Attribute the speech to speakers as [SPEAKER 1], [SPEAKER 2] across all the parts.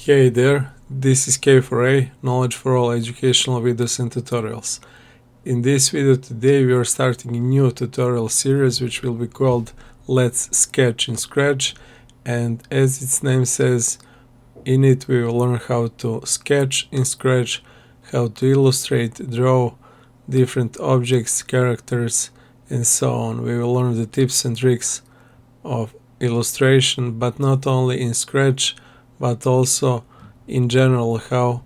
[SPEAKER 1] Hey there, this is K4A, Knowledge for All Educational Videos and Tutorials. In this video today we are starting a new tutorial series which will be called Let's Sketch in Scratch, and as its name says, in it we will learn how to sketch in Scratch, how to illustrate, draw different objects, characters and so on. We will learn the tips and tricks of illustration, but not only in Scratch but also in general how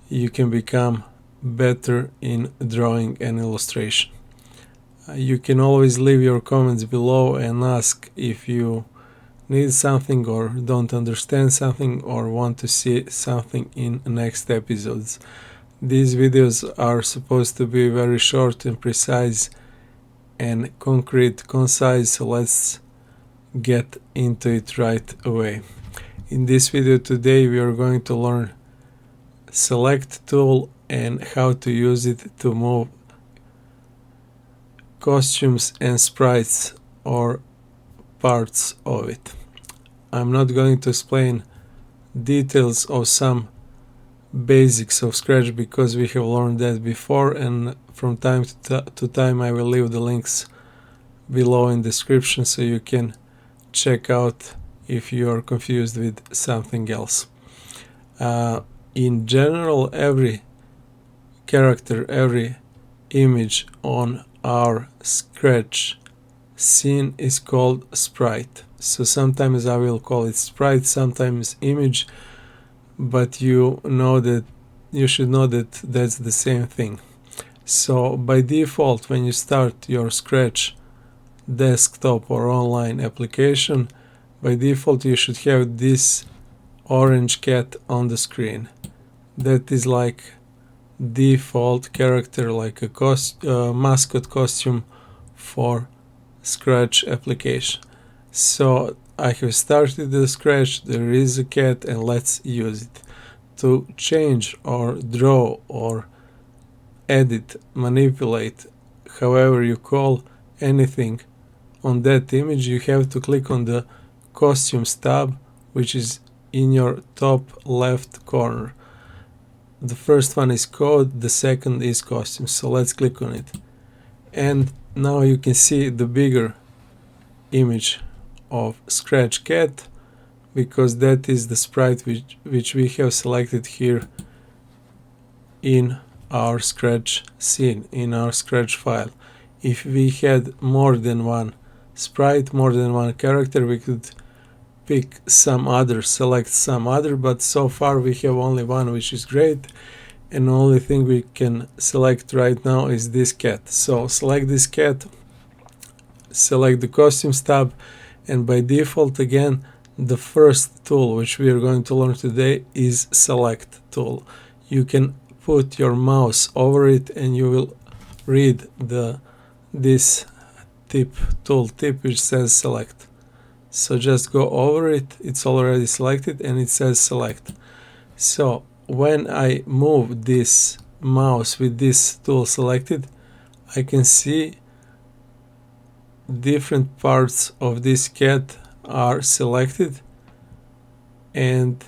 [SPEAKER 1] you can become better in drawing and illustration. You can always leave your comments below and ask if you need something or don't understand something or want to see something in next episodes. These videos are supposed to be very short and precise and concise, so let's get into it right away. In this video today we are going to learn select tool and how to use it to move costumes and sprites or parts of it. I'm not going to explain details of some basics of Scratch because we have learned that before, and from time to time I will leave the links below in description so you can check out if you are confused with something else. In general, every character, every image on our Scratch scene is called sprite. So sometimes I will call it sprite, sometimes image, but you should know that that's the same thing. So by default, when you start your Scratch desktop or online application, by default you should have this orange cat on the screen. That is like default character, like a mascot costume for Scratch application. So I have started the Scratch, there is a cat, and let's use it. To change or draw or edit, manipulate, however you call anything on that image, you have to click on the Costumes tab, which is in your top left corner. The first one is code, the second is costumes, so let's click on it. And now you can see the bigger image of Scratch Cat, because that is the sprite which we have selected here in our Scratch scene, in our Scratch file. If we had more than one sprite, more than one character, we could pick some other, select some other, but so far we have only one, which is great, and the only thing we can select right now is this cat. So select this cat, select the costumes tab, and by default again the first tool which we are going to learn today is select tool. You can put your mouse over it and you will read this tooltip which says select. So just go over it, it's already selected and it says select. So when I move this mouse with this tool selected, I can see different parts of this cat are selected and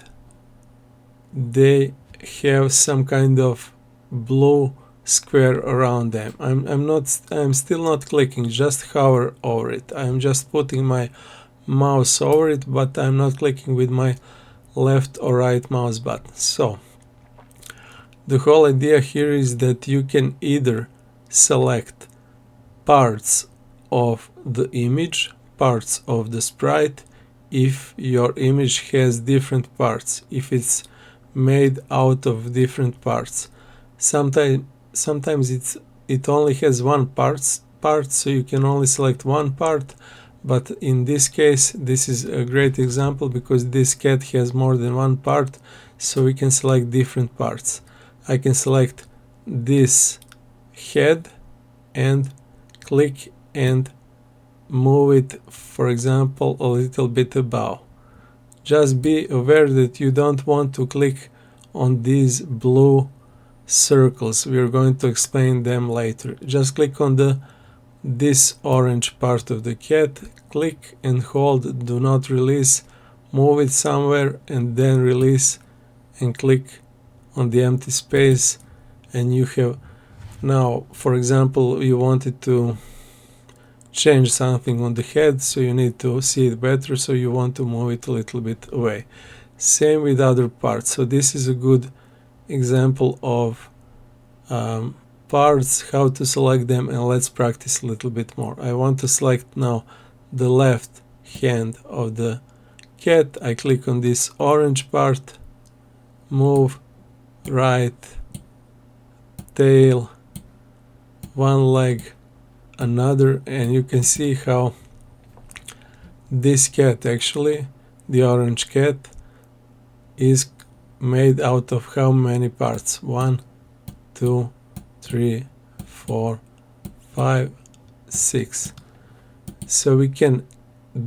[SPEAKER 1] they have some kind of blue square around them. I'm still not clicking, just hover over it. I'm just putting my mouse over it, but I'm not clicking with my left or right mouse button. So the whole idea here is that you can either select parts of the image, parts of the sprite, if your image has different parts, if it's made out of different parts. Sometimes it only has one part, so you can only select one part. But in this case, this is a great example because this cat has more than one part, so we can select different parts. I can select this head and click and move it, for example, a little bit above. Just be aware that you don't want to click on these blue circles. We are going to explain them later. Just click on this orange part of the cat, click and hold, do not release, move it somewhere and then release and click on the empty space, and you have now, for example, you wanted to change something on the head, so you need to see it better, so you want to move it a little bit away. Same with other parts. So this is a good example of parts, how to select them, and let's practice a little bit more. I want to select now the left hand of the cat. I click on this orange part, move, right, tail, one leg, another, and you can see how this cat, actually the orange cat, is made out of how many parts? 1, 2, 3, 4, 5, 6. So we can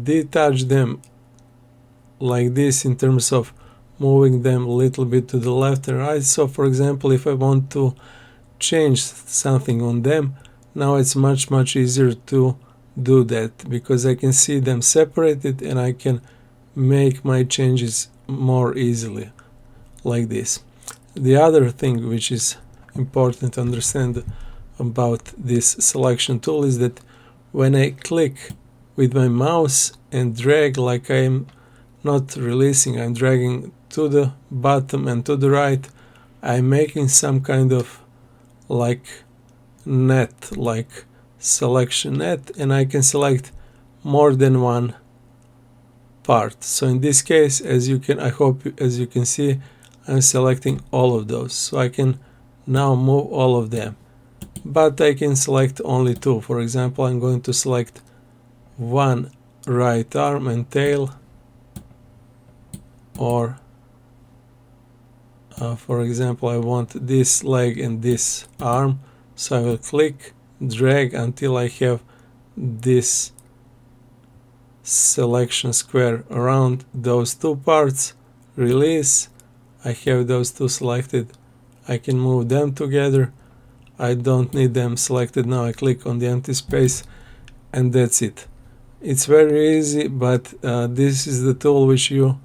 [SPEAKER 1] detach them like this in terms of moving them a little bit to the left and right. So for example, if I want to change something on them, now it's much easier to do that because I can see them separated and I can make my changes more easily like this. The other thing which is important to understand about this selection tool is that when I click with my mouse and drag, like I'm not releasing, I'm dragging to the bottom and to the right, I'm making some kind of like net, like selection net, and I can select more than one part. So in this case, as you can see, I'm selecting all of those, so I can now move all of them, but I can select only two. For example, I'm going to select one right arm and tail, or for example, I want this leg and this arm, so I will click, drag until I have this selection square around those two parts, release, I have those two selected, I can move them together, I don't need them selected now, I click on the empty space, and that's it. It's very easy, but this is the tool which you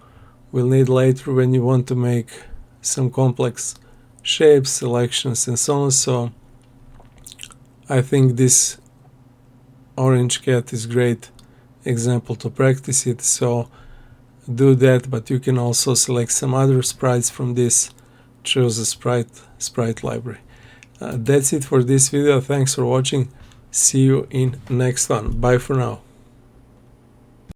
[SPEAKER 1] will need later when you want to make some complex shapes, selections, and so on. So I think this orange cat is great example to practice it, so do that, but you can also select some other sprites from this, choose a sprite library. That's it for this video. Thanks for watching. See you in next one. Bye for now.